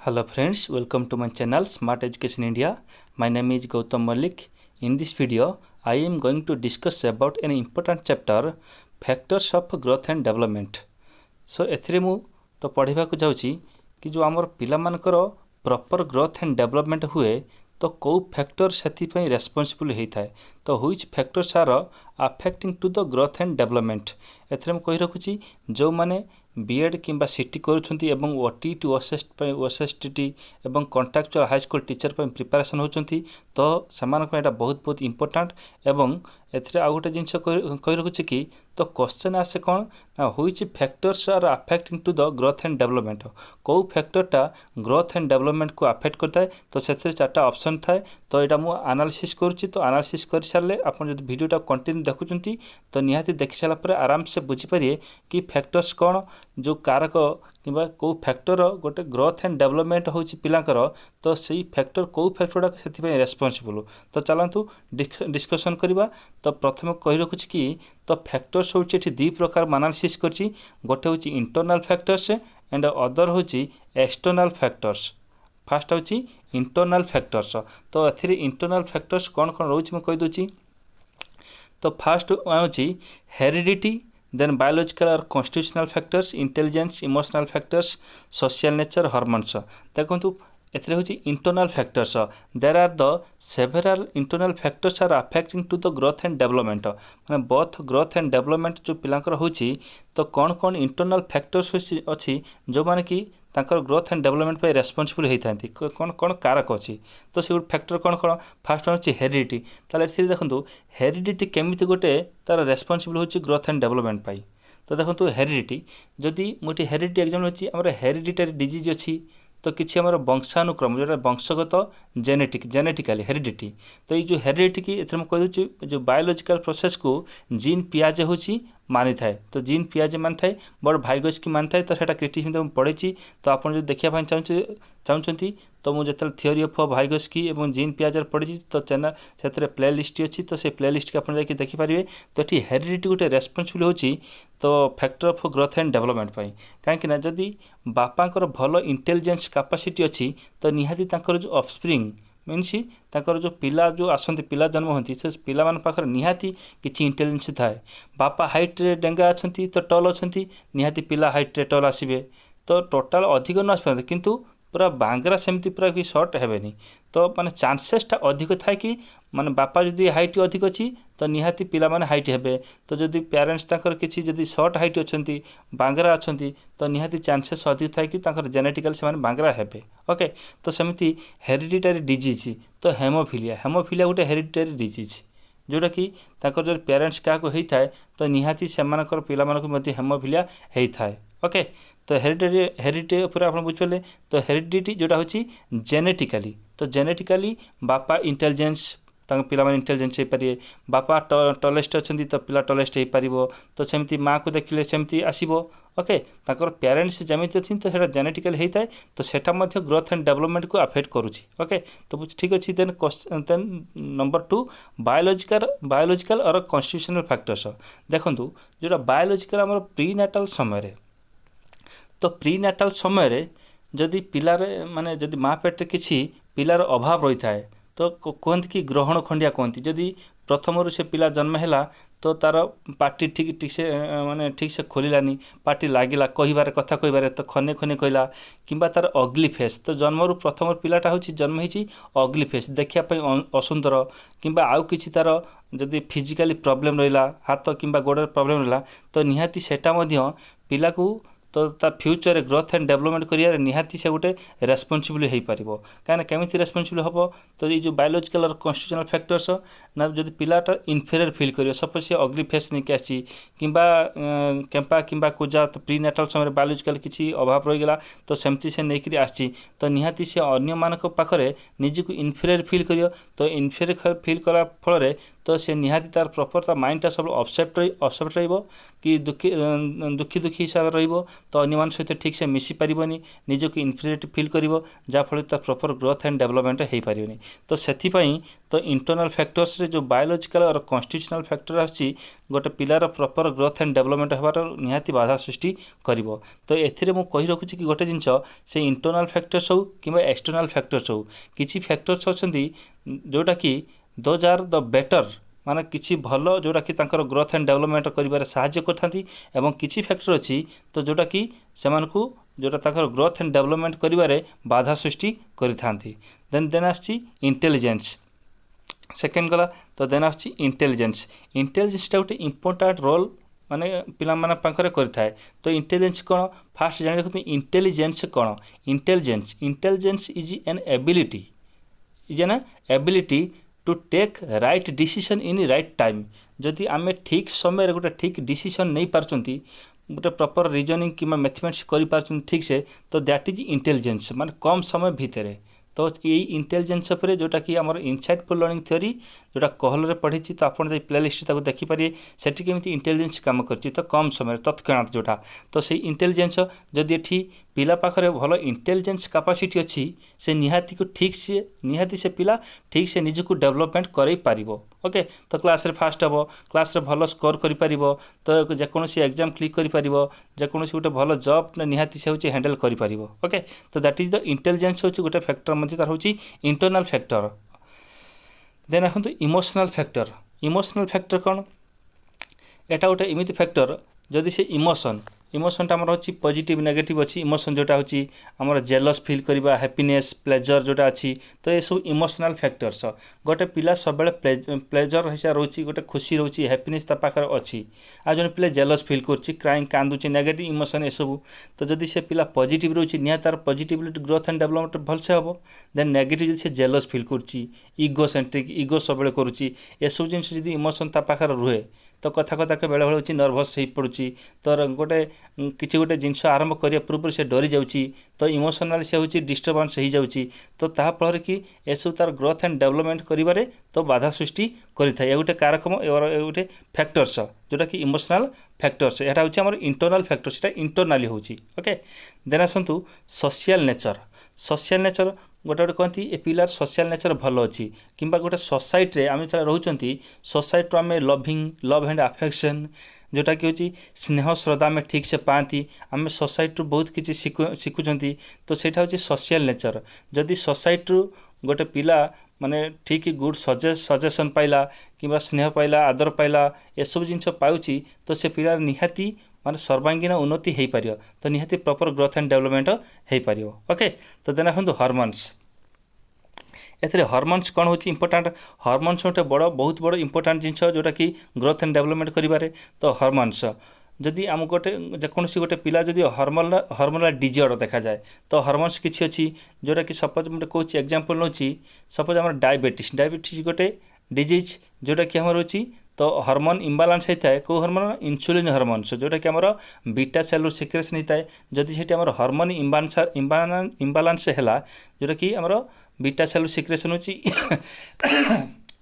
Hello friends, welcome to my channel Smart Education India. My name is Gautam Malik. In this video, I am going to discuss about an important chapter, Factors of Growth and Development. So एथिरे मु तो पढ़िबा को जाउची कि जो हमर पिला मानकर प्रॉपर ग्रोथ एंड डेवलपमेंट हुए तो कौ फैक्टर सेथि पई रेस्पोंसिबल हेइ थाए तो which factors are affecting to the growth and development एथिरे मु कहि रखुची जो माने बीएड किंबा सीटी करूछंती एवं ओटी टू ओएसएसटी एवं कॉन्ट्रैक्चुअल हाई स्कूल टीचर पे प्रिपरेशन होचंती तो समान एटा बहुत इंपोर्टेंट एवं एथिरे आ गोटे जिनस कहि रखुची कि तो क्वेश्चन आसे कौन ना which factors are affecting to the growth and development कौ फैक्टरटा ग्रोथ एंड डेवलपमेंट को अफेक्ट करता है तो से चार्टा ऑप्शन थाए तो यहाँ मुझे एनालिसिस करुच्ची तो एनालिसिस कर सारे आप जो वीडियोटा कंटिन्यू देखुंती तो निहाती देखि सारापर आराम से बुझीपारे कि फैक्टर्स कौन जो कारक कि कौ फैक्टर गोटे ग्रोथ एंड डेवलपमेंट हो पिलांकर तो सही फैक्टर कौ फैक्टरटा से रेस्पोंसिबल तो चलतु डिस्कसन करवा तो प्रथम कही रखुची कि तो फैक्टर्स हूँ दी प्रकार एनालिसिस करछि गोटे हूँ इंटरनल फैक्टर्स एंड अदर हूँ एक्सटर्नल फैक्टर्स फास्ट हूँ इंटरनल फैक्टर्स तो ए इंटरनल फैक्टर्स कौन कौन रोच मैं कहीदे तो फास्ट हूँ heredity then biological or constitutional factors intelligence emotional factors social nature hormones देखो एथिरे होची internal factors there are the several internal factors are affecting to the growth and development माने both growth and development जो पिलांकर होची तो कौन कौन इंटरनल फैक्टर्स अछि जो माने कि तांकर ग्रोथ एंड डेवलपमेंट पे रेस्पोंसिबल होई थांती कौन कौन कारक अछि तो से फैक्टर कौन कौन फास्ट होची हेरिडिटी ताले एथिरे देखंतु हेरिडिटी केमिति गोटे तार रेस्पोंसिबल होची ग्रोथ एंड डेवलपमेंट पाई तो देखंतु हेरिडिटी जदि मोटी हेरिडिटी एग्जांपल होची हमर हेरिडिटरी डिजीज अछि तो किसी आम वंशानुक्रम जो वंशगत जेनेटिकली हेरिडिटी तो ये जो हेरिडिटी की एथरे कही जो बायोलॉजिकल प्रोसेस को जीन पियाजे हूँ मानी थाए तो जीन पियाजे मानी थाए बड़ भाइगस की मानी थाए तो सेटा क्रिटिसिज्म पढ़ी तो आप जो देखा चाहते तो मुझे थियोरी ऑफ भाइगस की एवं जीन पियाजर पढ़ी तो चैनल से प्ले लिस्ट अच्छी तो से प्ले लिस्ट के आप देखिपारे तो ये हेरिडिटी गोटे रेस्पोंसिबल होची तो factor of growth and development पाई कहीं जदि बापांकर भल इंटेलिजेंस कैपेसिटी अच्छी तो निहाती तांकर जो ऑफस्प्रिंग मीन्स तांकर जो पिला जो आसती पिला जन्म होती से पिला मान पाखर निहाती किछि इंटेलिजेंस थाए बापा हाइट रे डेंगा अच्छी तो टल अच्छी निहाती पिला हाइट रे टल आसबे तो टोटाल अधिक न आसपारे किंतु पूरा बांगरा सेमती पूरा भी सर्ट हेनी तो माने चांसेसटा अधिक थाए कि माने बापा जदि हाइट अधिक अच्छी तो निहाती पिला माने हाइट हेबे तो जदि पेरेंट्स ताकर किछि जदि शॉर्ट हाइट अच्छी बांगरा अच्छी तो निहाती चांसेस अधिक थाए कि ताकर जेनेटिकल से माने बांगरा हेबे ओके तो सेमती हेरिडिटरी डिजीज तो हेमोफिलिया गोटे हेरिडिटरी डिजीज जोटा कि ताकर जो पेरेंट्स क्या होता है तो निहाती से पिला हेमोफिलिया होता है ओके तो हेरिडिटी पूरा आप बुझे तो हेरिडिटी जोटा हूँ जेनेटिकली तो जेनेटिकली बापा इंटेलिजेंस पिला इंटेलिजेंस हो पारे बापा टलेस्ट अच्छा तो पिला टलेस्ट हो पार तो सेमती माँ को देखिले सेमती आसो ओके ताकर पेरेंट्स जमी अच्छी तो सेटा जेनेटिकली होता है तो सेटा मध्य ग्रोथ एंड डेवलपमेंट को अफेक्ट करुच्ची ओके तो ठीक अच्छे देन नंबर 2 बायोलॉजिकल और कॉन्स्टिट्यूशनल फैक्टर्स देखूँ जोटा बायोलॉजिकल आम प्री नाटाल समय तो प्री नाटाल समय जदि पिलार माने जदि माँ पेट किसी पिलार अभाव रही थाए तो कहते कि ग्रहण खंडिया कहती जदि प्रथम से पिला जन्म है तो तार पार्टी ठीक से माने ठीक से खोलानी पार्टी लगिला कहबार कथा कहबार तो खने खने कहला किंबा तार अग्ली फेस तो जन्म प्रथम पिलाटा हूँ जन्म होती अग्ली फेस देखापी असुंदर किंबा आउ किछि तार जदि फिजिकली प्रॉब्लम रहा हाथ किंबा गोड़ प्रॉब्लम रहा तो निहाती सेटा मध्य पिला को तो ता future growth and development career निहाती से गोटे रेस्पोंसिबल हो पार कहीं केमी रेस्पोंसिबल हम तो ये जो बायोलॉजिकल और कॉन्स्टिट्यूशनल फैक्टर्स ना जब पिलाटा इनफेरियर फील कर सपोज से अग्ली फेस नहीं आसी किंबा केम्पा किंबा कुजा तो प्री नाटाल समय बायोलॉजिकल किसी अभाव रहीगला तो सेमती से नहीं आसी तो निहाती से अन्य मानक पाखरे निजक इनफेरियर फील कर तो इनफेरियर फील कला फल तो से निहाती तार प्रॉपर ता माइंडटा सब अपसेट कि दुखी हिसाब रे तो अन्य सहित ठीक से मिसी पारिबनी निजको इनफिरियरिटी फील करिवो जाफल ता प्रॉपर ग्रोथ एंड डेवलपमेंट हो पारिबनी। तो सेथिपई तो इंटरनल फैक्टर्स रे जो बायोलॉजिकल और कॉन्स्टिट्यूशनल फैक्टर आछि गोटे पिलार प्रॉपर ग्रोथ एंड डेवलपमेंट हबार निहाती बाधा सृष्टि करिवो। तो एथिरे मु कहि रखुछि कि गोटे जिंस से इंटरनल फैक्टर्स हो कि एक्सटर्नल फैक्टर्स हो किछि फैक्टर्स अछंती जोटा कि दोज आर द बेटर माने किछि भलो जोटा कि तांकर ग्रोथ एंड डेवलपमेंट करिबार सहाय्य करथांती एवं किछि फैक्टर अछि तो जोटा कि सेमानकु जोटा तांकर ग्रोथ एंड डेवलपमेंट करिबारे बाधा सृष्टि करिथांती। देन आछि इंटेलिजेंस सेकेंड गला। तो देन आछि इंटेलिजेंस टा गोटे इंपोर्टेंट रोल माने पिला माने पाखरे करिथाय। तो इंटेलिजेंस कोन फास्ट जानि रखते इंटेलिजेंस कोन intelligence is an ability to take right decision in right time. जदि आमे ठीक समय गोटे ठीक डिसीजन नहीं पारचंती गोटे प्रॉपर रीजनिंग कि मैथमेटिक्स करि पारचंती ठीक से तो दैट इज इंटेलिजेंस माने कम समय भितर। तो यही इंटेलिजेंस पर जोटा कि आमर इनसाइटफुल लर्निंग थ्योरी जोटा कहल पढ़ी तो आपड़ जो प्लेलिस्ट देखिपारे सेठी केमिति इंटेलिजेंस काम करछि तो कम समय तत्क्षणात जोटा। तो से इंटेलिजेंस जदि एठी पिला पाखरे भल इंटेलिजेंस कैपेसिटी अच्छी से निहाती को ठीक से निहाती से पिला ठीक से निजको डेवलपमेंट करई पारिबो। ओके तो क्लास रे फास्ट हबो क्लास रे भल स्कोर करि पारिबो तो जेकोसी एग्जाम क्लिक करि पारिबो जेकोसी गोटे भल जॉब निहाती से होची हैंडल करि पारिबो। ओके तो दैट इज द इंटेलिजेंस होची गोटे फैक्टर मध्ये तार होची इंटरनल फैक्टर। देन आखंतु इमोशनल फैक्टर कौन एटा गोटे एमिति फैक्टर जदि से इमोशन आमर अच्छी पॉजिटिव नेगेटिव अच्छी इमोशन जोटा होची आमर जेलस फील करबा हैप्पीनेस प्लेजर जोटा अच्छी तो ये सब इमोशनल फैक्टर्स। गोटे पिला सब प्लेजर हिसाब रोची गोटे खुशी रोची हैप्पीनेस ता पाखर अच्छी आ जन पिला जेलस फील करची क्राइंग कांदुची नेगेटिव इमोशन ए सब। तो जदि से पिला पॉजिटिव रोची निया तार पॉजिटिविटी ग्रोथ एंड डेवलपमेंट भल से हम। देन नेगेटिव से जेलस फील करची इगो सेंट्रिक इगो सब करुची ए सब जिन जदि इमोशन ता पाखर रुहे तो कथा कथा के बेले बेले नर्भस हो पड़ुची तो गोटे किसी गोटे जिनस आरंभ करिया पूर्व से डरी जाउची तो इमोशनल से होची डिस्टर्बेंस हो जाउची तो ता फल कि एसब तार ग्रोथ एंड डेवलपमेंट करिबारे तो बाधा सृष्टि करिथाय। गोटे कारकम गोटे फैक्टर्स जोटा कि इमोशनल फैक्टर्स एटा होची हमर इंटरनल फैक्टर्स एटा इंटरनली होची। ओके देन आसंतु सोशल नेचर गोटे गोटे कहती ए पिलार सोशल नेचर भल अच्छी कि गोटे सोसाइटी आम रोचंती सोसाइटी आम लव एंड अफेक्शन जोटा कि होची स्नेह श्रद्धा आम ठीक से पाती आम सोसाइटी बहुत किसी शिखुंट तो सेटा होची सोशल नेचर। जदि सोसाइटी गोटे पिला माने ठीक गुड सजेशन पाइला कि स्नेह पाइला आदर पाइला ए सब जिनस पाउची तो से पिलार निहाती माने सर्वांगीन उन्नति हो पार तो निहाती प्रॉपर ग्रोथ एंड डेवलपमेंट हो पार। ओके तो देन आखंतु हार्मोन्स एथरे हार्मोन्स कौन होची इंपोर्टेंट हार्मोन्स गोटे बहुत बड़ इंपोर्टेंट जिनस जोटा कि ग्रोथ एंड डेवलपमेंट करिबारे। तो हार्मोन्स जदि आम गोटे जेकोसी गोटे पिला जदि हार्मोनल डिजॉर्डर देखा जाए तो हार्मोन्स किसी अच्छी जोटा कि सपोज मुझे कौच एग्जांपल नौची सपोज आम डायबिटीज गोटे डिजीज जोटा कि आम रोची तो हार्मोन इम्बालांस होता है कौ हार्मोन इंसुलिन हार्मोन्स जोटा कि आमर बीटा सेलुलर सिक्रेशन होता है जदि से आम हार्मोन इम्बालांस है जोटा कि आमर बीटा सेलुलर सिक्रेशन होची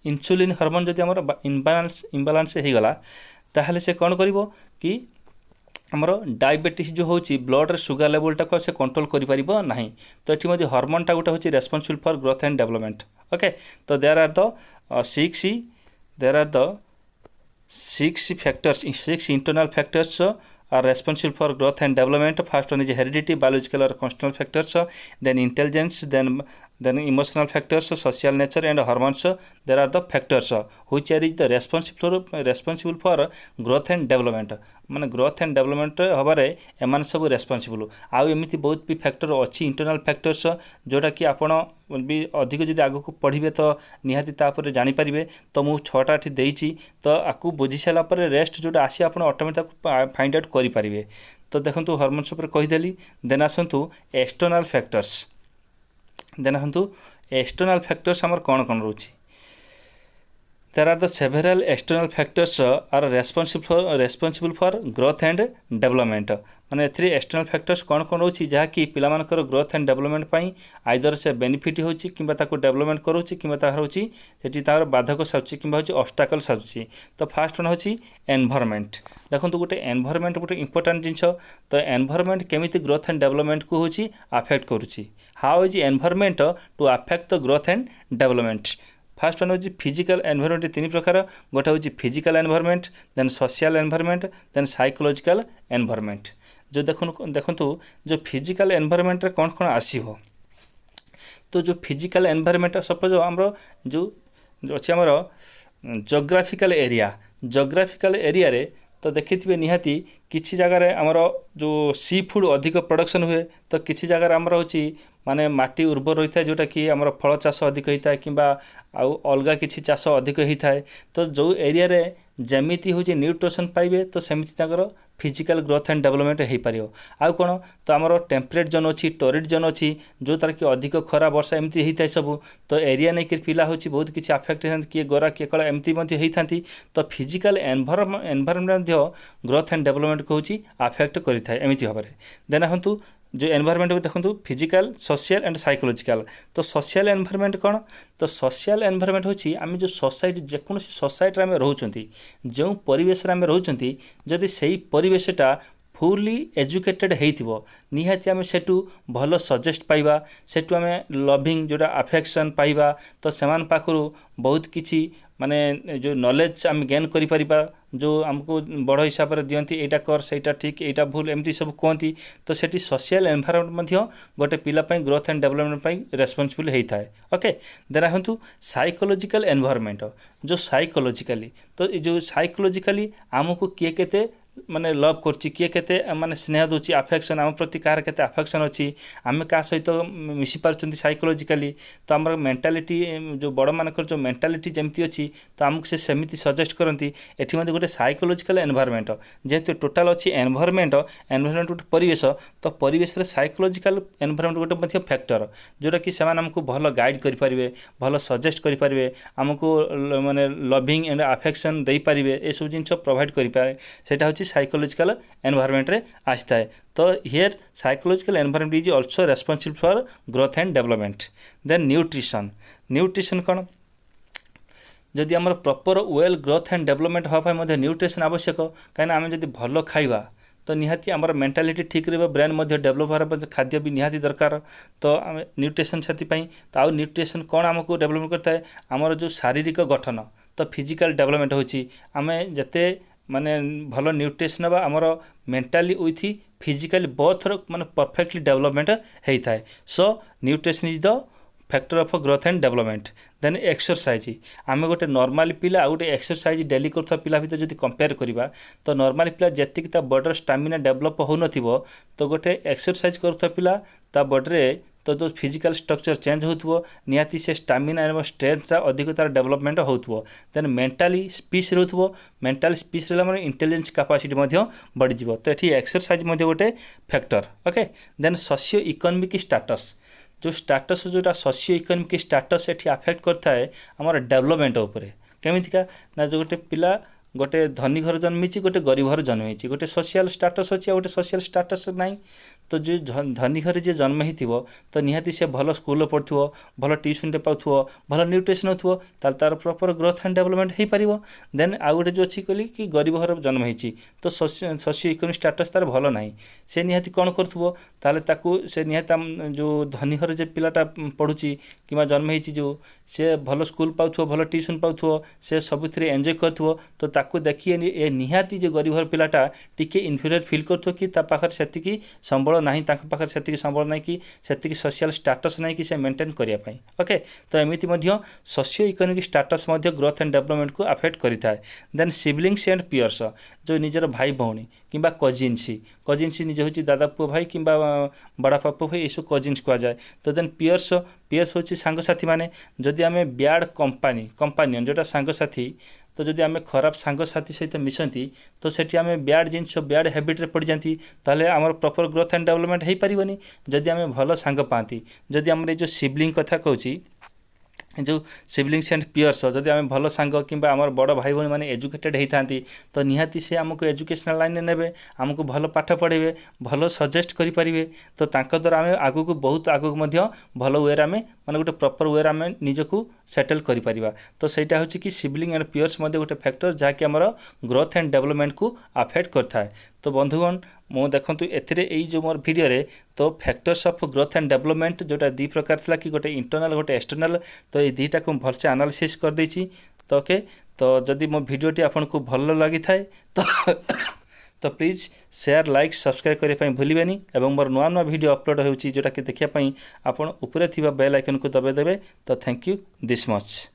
इंसुलिन हार्मोन जदि आमर इम्बालांस हो गला ताहले से कौन करिवो कि आमर डायबिटीज जो होची ब्लड रे सुगर लेवल टाको से कंट्रोल करि परिबो नाही। तो एठी मध्ये हार्मोन टा गोटे होची responsible for growth and development. Okay तो there are the 6 factors 6 internal factors are responsible for growth and development. First one is heredity, biological or constitutional factors, then intelligence, then emotional factors, social nature and hormones. There are the factors which are the responsible for growth and development माने growth and development हबारे एमान सब responsible आउ एमिति बहुत भी factor अच्छी internal factors जोटा कि आपण भी अधिक जदि आगु को पढ़िबे तो निहाती तापर जानि परिबे। तो मु 6टा एठी देइची तो आकु बुझी साला पर रेस्ट जोटा आसी आपण ऑटोमेटिक फाइंड आउट करि परिबे। तो देखंतु हार्मोन्स ऊपर कहि देली। देन आसंतु एक्सटर्नल फैक्टर्स हमर कोन कोन रोची there are the several external factors are responsible for growth and development माने एथि एक्सटर्नल फैक्टर्स कौन कौन होची जहाँकि पिलामानकर ग्रोथ एंड डेवलपमेंट पाई आइदर से बेनिफिट होची किंबा ताको डेवलपमेंट करोची किंबा तार होची सेठी तार बाधक साजुची किंबा होची ऑब्स्टैकल साजुची तो फर्स्ट वन होची एनवायरनमेंट देखंतु गोटे एनवायरनमेंट गोटे इंपोर्टेंट जिंस तो एनवायरनमेंट केमिति ग्रोथ एंड डेवलपमेंट को होची अफेक्ट करूची how is environment to affect the growth and development first one हूँ फिजिकल एनवायरनमेंट तीन प्रकार गोटे हूँ physical environment then social environment then psychological environment जो देखंतु जो फिजिकल एनवायरनमेंट रे कौन कौन आसीबो तो जो फिजिकल एनवायरनमेंट सपोज हमरो जो अच्छे आमर जोग्राफिकल एरिया रे तो देखिथिबे निहाती किछि जगह रे हमर जो सी फूड अधिक प्रोडक्शन हुए तो किछि जगह रे हमर होची माने माटी उर्वर रही है जोटा कि आमर फल चाष अधिक होता है कि अलग किसी चाष अधिक होता है तो जो एरिया रे जमीती हूँ न्यूट्रिशन पाइबे तो सेमती फिजिकल ग्रोथ एंड डेवलपमेंट हो पार आउ कौन तो आमर टेम्परेट जोन अच्छी टोरिड जोन अच्छी जो तार कि अधिक खरा वर्षा एमती होता है सब तो एरिया नहीं कि पिला हूँ बहुत किसी अफेक्ट होता किए गोरा किए कला एमती होता तो physical environment growth and development को अफेक्ट करें एमती भाव में देन हूँ जो एनवायरनमेंट भी देखो फिजिकल सोशल एंड साइकोलॉजिकल तो सोशल एनवायरनमेंट कौन तो सोशल एनवायरनमेंट होची आम जो सोसाइटी जेकोसी सोसाइटी आम रोचंती जो परिवेश आम रोचंती जदि सही परिवेशटा फुली एजुकेटेड होइथिबो निहाती आम सेटू भल सजेस्ट पाइबा सेटू आम लविंग जोटा अफेक्शन पाइबा तो सेमान पाखरु बहुत किछि माने जो नॉलेज आम गेन करि परिबा जो आमको बड़ हिसाब से दियंती एटा कर सेटा ठीक एटा भूल एमती सब कहती तो सेठी सोशल एनवायरनमेंट गोटे पिला ग्रोथ एंड डेवलपमेंट रेस्पॉन्सिबल होता है ओके देन हूँ साइकोलॉजिकल एनवायरनमेंट जो साइकोलॉजिकली तो जो साइकोलॉजिकली आमको किए केते माने लव करछि किए केते माने स्नेह दोछि अफेक्शन आम प्रति कार केते अफेक्शन अछि आम का सहित मिसी पारछंती साइकोलॉजिकली तो आम मेंटालिटी जो बड़ मानकर जो मेंटालिटी जमती अछि तो आमको से सेमिति सजेस्ट करती एठी मध्ये गोटे साइकोलॉजिकल एनवायरनमेंट जेहेतु टोटाल अछि एनवायरनमेंट गोटे परिवेश तो परिवेश रे साइकोलॉजिकल एनवायरनमेंट गोटे मध्ये फैक्टर जोटा कि सेमान हमको भल गाइड करि परिबे भल सजेस्ट करि परिबे हमको माने लविंग एंड अफेक्शन दे परिबे ए सब जिंस प्रोवाइड करि पारे सेटा होछि साइकोलॉजिकल एनवायरनमेंट रे आस्ता है तो here psychological environment is also responsible for growth and development then nutrition कौन जदि आमर proper well growth and development होगा न्यूट्रिशन आवश्यक कहीं आम जब भल खाइबा तो निहाती आमर मेंटालिटी ठीक रहा ब्रेन डेवलप होगा खाद्य भी निहाती दरकार तो न्यूट्रिशन से तो आउ न्यूट्रिशन कौन आमको डेवलपमेंट करता है आमर जो शारीरिक गठन तो फिजिकल डेवलपमेंट होची आम जते माने भल न्यूट्रिशन बा आमर मेंटाली विथ फिजिकली बोथ माने परफेक्टली डेवलपमेंट होता है so nutrition is the factor of growth and development then exercise आम गोटे नॉर्मल पिला आ गोटे एक्सरसाइज डेली करुवा पिला भीतर जब कंपेयर करवा तो नॉर्मल पिला जी बॉडर स्टामिना डेवलप हो तो गोटे एक्सरसाइज करुवा पिला ता बॉडी तो जो फिजिकल स्ट्रक्चर चेंज हो निहाती से स्टामिना एवं स्ट्रेंथटा अधिक तार डेवलपमेंट हो देन मेंटाली स्पीच रो मेंटाल स्पीच रहा मैंने इंटेलिजेंस कैपेसिटी बढ़ी तो ये एक्सरसाइज गोटे factor okay then socio economic status जो स्टेटस जोटा सोशियो इकोनॉमिक स्टेटस ये अफेक्ट करता है आमर डेवलपमेंट उपरे केमितिका ना जो गोटे पिला गोटे धनी घर जन्मी गोटे गरीब घर जन्मी गोटे सोशल स्टेटस अच्छी गोटे सोशल स्टेटस ना तो जो धनी घर जी जन्म हो तो निहाती से भल स्कूल पढ़ुव भल ट्यूशन पाथो भल न्यूट्रिशन हो तार प्रॉपर ग्रोथ एंड डेवलपमेंट हो पार देन आउ गोटे जो अच्छी कहली कि गरीब घर जन्म होती तो सोशियो इकोनॉमिक स्टेटस तार भल ना से निहाती कौन करूँ से निहाती जो धनी घर जो पिलाटा पढ़ुची कि जन्म हो जो से भल स्कूल पाथो भल ट्यूशन पाथो से सबुथ एंजॉय करूँ तो ताकू देखिए ये निहाती जो गरीब घर पिलाटा टिके इनफीरियर फील करूँ कि पाखर से संबल ना पाखे से संबल ना कि से सोशल स्टेटस ना कि से मेंटेन करने ओके तो एमती socio economic status growth and development को अफेक्ट करें देन सिबलिंग्स एंड पियर्स जो निजर भाई भौणी कि कजिन्स निज हूँ दादा पुओ भाई कि बड़ापा पुओ भाई ये कजिन्स कहुए तो देन पियर्स हूँ सांगसाथी मैंने जदि आम बैड कंपानियन जोटा सांगसाथी तो जदि आम खराब सांगसाथी सहित मिशंती तो सेठी आम बैड जिनस बैड हैबिट्रे पड़ जाती ताले आमर प्रॉपर ग्रोथ एंड डेवलपमेंट हो पारनी जदि आम भल सांग पाती जदि आम जो सिबलिंग कथा कहूँ जो सिबलिंग्स एंड पियर्स जदि आम भल सांग कि आम बड़ भाई भाई मैंने एजुकेटेड होता तो निहाती से आमको एजुकेशनल लाइन ने आमको भल पाठ पढ़े भल सजेस्ट करेंगे तो द्वारा आम आगू बहुत आगू भल वे आम माने गोटे प्रॉपर वे आम निजक सेटल करिपरिबा तो सेटा होची कि सिबलिंग एंड पियर्स मध्ये गोटे फैक्टर जहाँकि आमर ग्रोथ एंड डेवलपमेंट को अफेक्ट करता तो बंधुगण मु देखंतु एथिरे एई जो मोर वीडियो रे तो factors of growth and development जोटा दी प्रकार थिला कि गोटे इंटरनल गोटे एक्सटर्नल तो ये दीटा को भलसे एनालिसिस कर देछि तो ओके तो जदि मो वीडियोटी आपको भल लगी थाए तो प्लीज शेयर लाइक सब्सक्राइब करने भूलें और मोर नुआ नुआ वीडियो अपलोड होची जोटा कि देखिया पई आपण ऊपर थिबा बेल आइकन को दबाई देबे तो थैंक यू दिस मच।